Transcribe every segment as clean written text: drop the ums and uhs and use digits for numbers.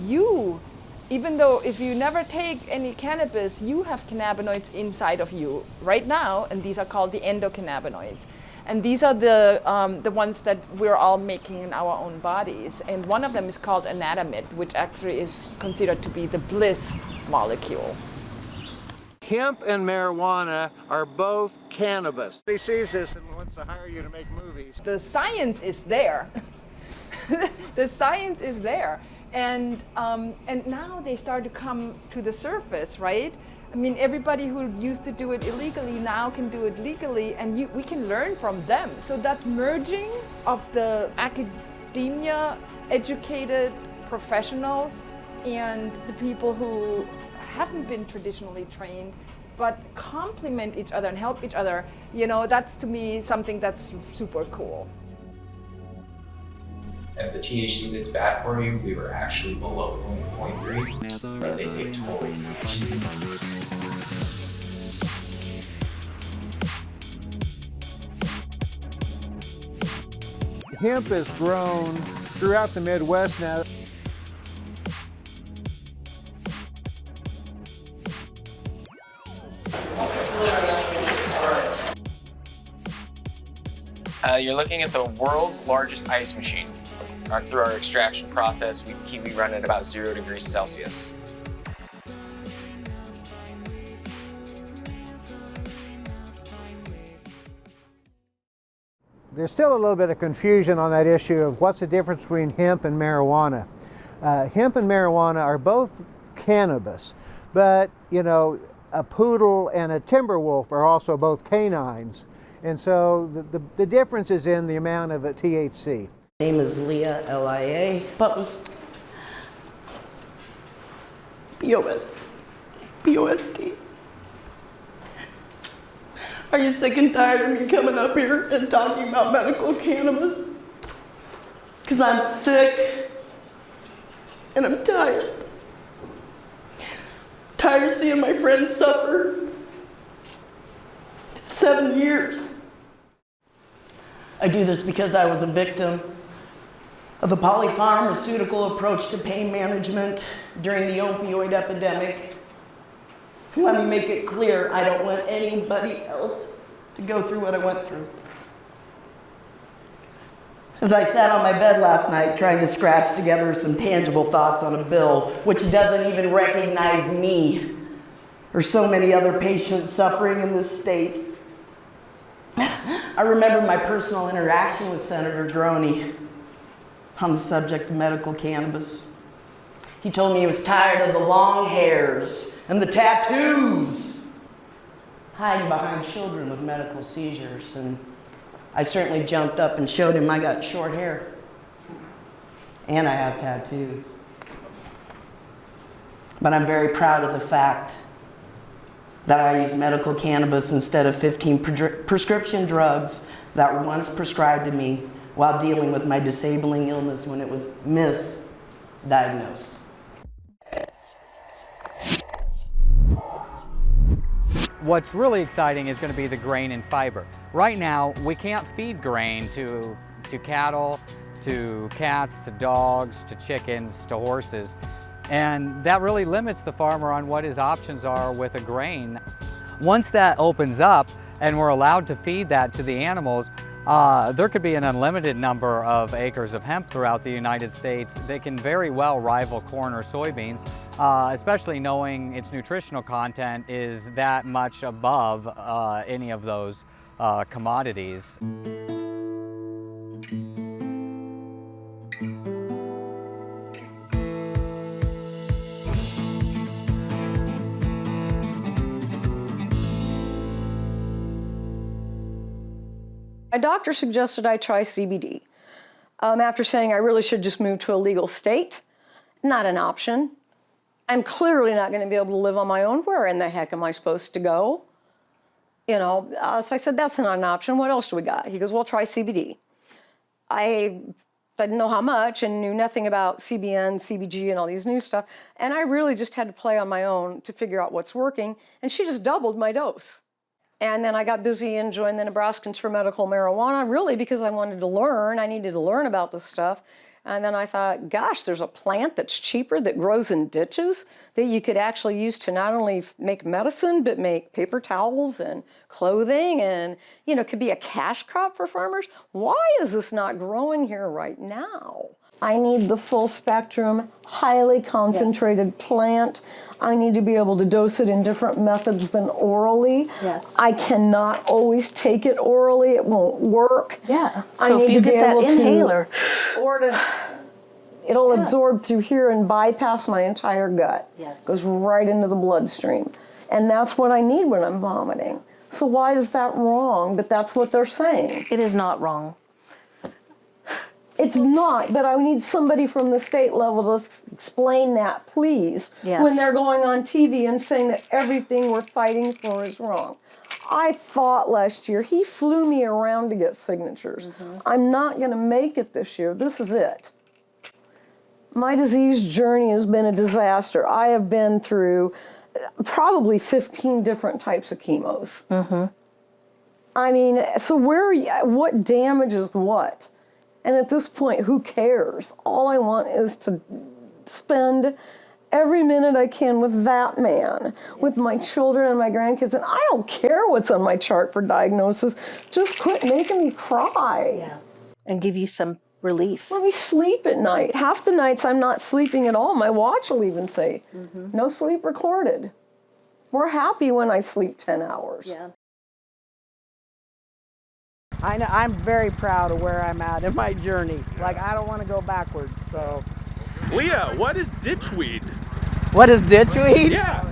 you, even though if you never take any cannabis, you have cannabinoids inside of you right now, and these are called the endocannabinoids. And these are the ones that we're all making in our own bodies. And one of them is called anatamid, which actually is considered to be the bliss molecule. Hemp and marijuana are both cannabis. He sees this and wants to hire you to make movies. The science is there. The science is there. And now they start to come to the surface, right? I mean, everybody who used to do it illegally now can do it legally, and we can learn from them. So that merging of the academia, educated professionals, and the people who haven't been traditionally trained, but complement each other and help each other, you know, that's to me something that's super cool. If the THC that's bad for you, we were actually below 0.3, but they take total THC. Hemp is grown throughout the Midwest now. You're looking at the world's largest ice machine. Through our extraction process, we run at about 0 degrees Celsius. There's still a little bit of confusion on that issue of what's the difference between hemp and marijuana. Hemp and marijuana are both cannabis, but you know, a poodle and a timber wolf are also both canines. And so the difference is in the amount of THC. Name is Leah, L-I-A, published B-O-S-T. Are you sick and tired of me coming up here and talking about medical cannabis? Because I'm sick and I'm tired. Tired of seeing my friends suffer. 7 years. I do this because I was a victim of the polypharmaceutical approach to pain management during the opioid epidemic. Let me make it clear, I don't want anybody else to go through what I went through. As I sat on my bed last night trying to scratch together some tangible thoughts on a bill which doesn't even recognize me or so many other patients suffering in this state, I remember my personal interaction with Senator Droney on the subject of medical cannabis. He told me he was tired of the long hairs and the tattoos hiding behind children with medical seizures. And I certainly jumped up and showed him I got short hair and I have tattoos. But I'm very proud of the fact that I use medical cannabis instead of 15 prescription drugs that were once prescribed to me while dealing with my disabling illness when it was misdiagnosed. What's really exciting is going to be the grain and fiber. Right now, we can't feed grain to cattle, to cats, to dogs, to chickens, to horses. And that really limits the farmer on what his options are with a grain. Once that opens up and we're allowed to feed that to the animals, there could be an unlimited number of acres of hemp throughout the United States that can very well rival corn or soybeans, especially knowing its nutritional content is that much above any of those commodities. My doctor suggested I try CBD. After saying I really should just move to a legal state, not an option. I'm clearly not going to be able to live on my own. Where in the heck am I supposed to go? You know, so I said, that's not an option. What else do we got? He goes, well, try CBD. I didn't know how much and knew nothing about CBN, CBG, and all these new stuff. And I really just had to play on my own to figure out what's working. And she just doubled my dose. And then I got busy and joined the Nebraskans for Medical Marijuana, really because I wanted to learn. I needed to learn about this stuff. And then I thought, gosh, there's a plant that's cheaper that grows in ditches that you could actually use to not only make medicine, but make paper towels and clothing and, you know, could be a cash crop for farmers. Why is this not growing here right now? I need the full spectrum, highly concentrated plant. I need to be able to dose it in different methods than orally. Yes. I cannot always take it orally. It won't work. Yeah. I So if need you to be get that able to- inhaler, It'll absorb through here and bypass my entire gut. Yes. Goes right into the bloodstream. And that's what I need when I'm vomiting. So why is that wrong? But that's what they're saying. it is not wrong. It's not, but I need somebody from the state level to explain that, please. Yes. When they're going on TV and saying that everything we're fighting for is wrong. I fought last year. He flew me around to get signatures. I'm not going to make it this year. This is it. My disease journey has been a disaster. I have been through probably 15 different types of chemos. I mean, so what damages what? And at this point, who cares? All I want is to spend every minute I can with that man, with my children and my grandkids. And I don't care what's on my chart for diagnosis. Just quit making me cry. Yeah. And give you some relief. Let me sleep at night. Half the nights I'm not sleeping at all. My watch will even say, no sleep recorded. We're happy when I sleep 10 hours. Yeah. I know, I'm very proud of where I'm at in my journey. Like, I don't want to go backwards, so. Leah, what is ditchweed? What is ditchweed? Yeah.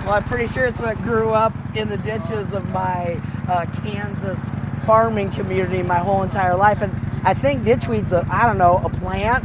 Well, I'm pretty sure it's what grew up in the ditches of my Kansas farming community my whole entire life. And I think ditchweed's a plant.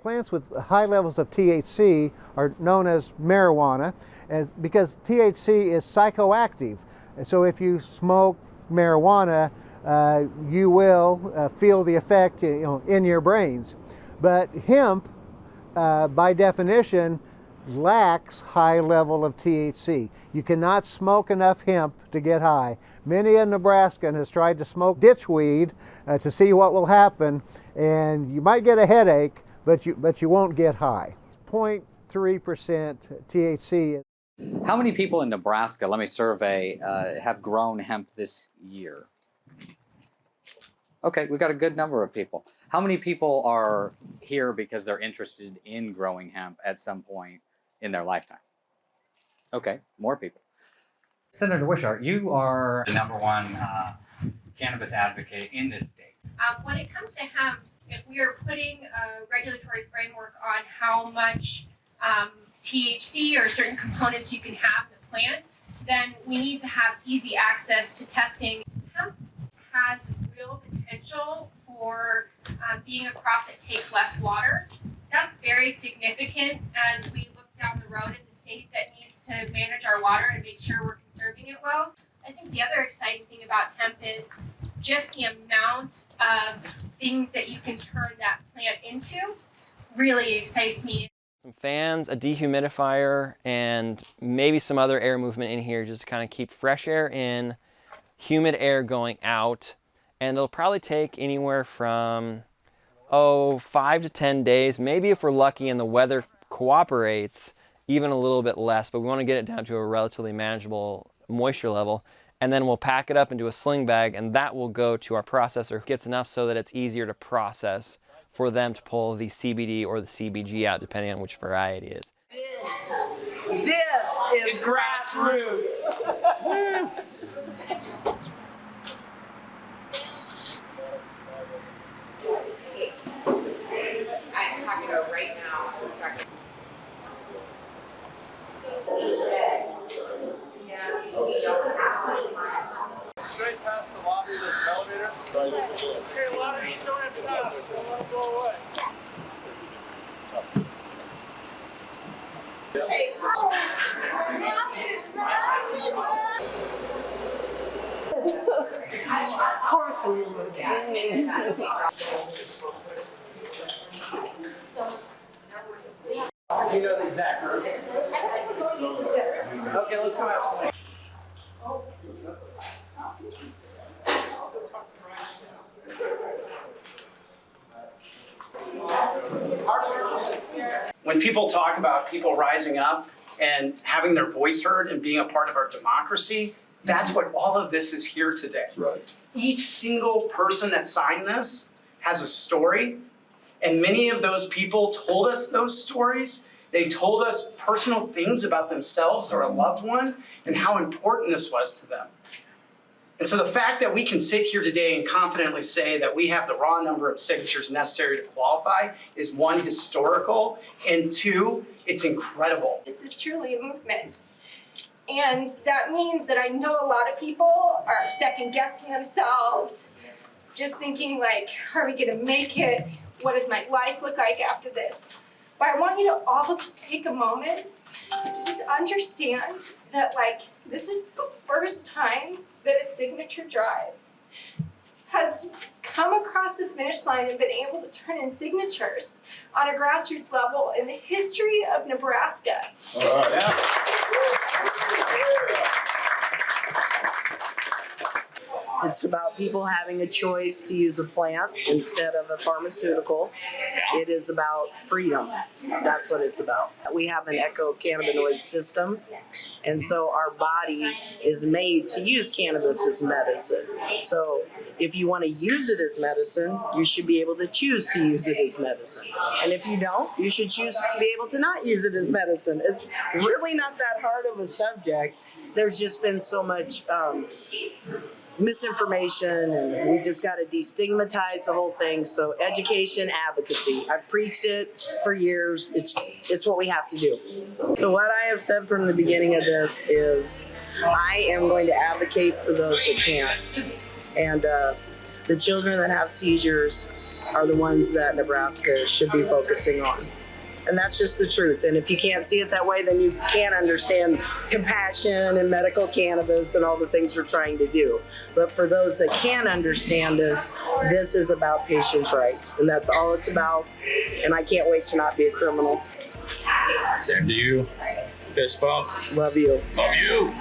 Plants with high levels of THC are known as marijuana, because THC is psychoactive. And so if you smoke marijuana, you will feel the effect, in your brains. But hemp, by definition, lacks high level of THC. You cannot smoke enough hemp to get high. Many a Nebraskan has tried to smoke ditchweed to see what will happen, and you might get a headache, but you won't get high. 0.3% THC. How many people in Nebraska, let me survey, have grown hemp this year? Okay, we've got a good number of people. How many people are here because they're interested in growing hemp at some point in their lifetime? Okay, more people. Senator Wishart, you are the #1 cannabis advocate in this state. When it comes to hemp, if we are putting a regulatory framework on how much THC or certain components you can have in the plant, then we need to have easy access to testing. Hemp has real potential for being a crop that takes less water. That's very significant as we look down the road as a state that needs to manage our water and make sure we're conserving it well. I think the other exciting thing about hemp is just the amount of things that you can turn that plant into really excites me. Some fans, a dehumidifier, and maybe some other air movement in here just to kind of keep fresh air in, humid air going out, and it'll probably take anywhere from 5 to 10 days, maybe if we're lucky and the weather cooperates, even a little bit less, but we want to get it down to a relatively manageable moisture level, and then we'll pack it up into a sling bag, and that will go to our processor. It gets enough so that it's easier to process for them to pull the CBD or the CBG out, depending on which variety it is. This is grassroots. I'm talking about right now. Straight past the lobby, there's elevators. Okay, lobby, you don't have time, so let them go away. Of course we will. You know the exact route. Okay, let's go ask Mike. When people talk about people rising up and having their voice heard and being a part of our democracy, that's what all of this is here today. Right. Each single person that signed this has a story, and many of those people told us those stories. They told us personal things about themselves or a loved one and how important this was to them. And so the fact that we can sit here today and confidently say that we have the raw number of signatures necessary to qualify is one, historical, and two, it's incredible. This is truly a movement. And that means that I know a lot of people are second guessing themselves, just thinking like, are we gonna make it? What does my life look like after this? But I want you to all just take a moment to just understand that like, this is the first time that a signature drive has come across the finish line and been able to turn in signatures on a grassroots level in the history of Nebraska. All right. Yeah. It's about people having a choice to use a plant instead of a pharmaceutical. It is about freedom. That's what it's about. We have an eco-cannabinoid system, and so our body is made to use cannabis as medicine. So if you want to use it as medicine, you should be able to choose to use it as medicine. And if you don't, you should choose to be able to not use it as medicine. It's really not that hard of a subject. There's just been so much misinformation, and we just got to destigmatize the whole thing. So education, advocacy. I've preached it for years. It's what we have to do. So what I have said from the beginning of this is I am going to advocate for those that can't. And the children that have seizures are the ones that Nebraska should be focusing on. And that's just the truth. And if you can't see it that way, then you can't understand compassion and medical cannabis and all the things we're trying to do. But for those that can understand us, this is about patients' rights. And that's all it's about. And I can't wait to not be a criminal. Same to you. Fist bump. Love you. Love you.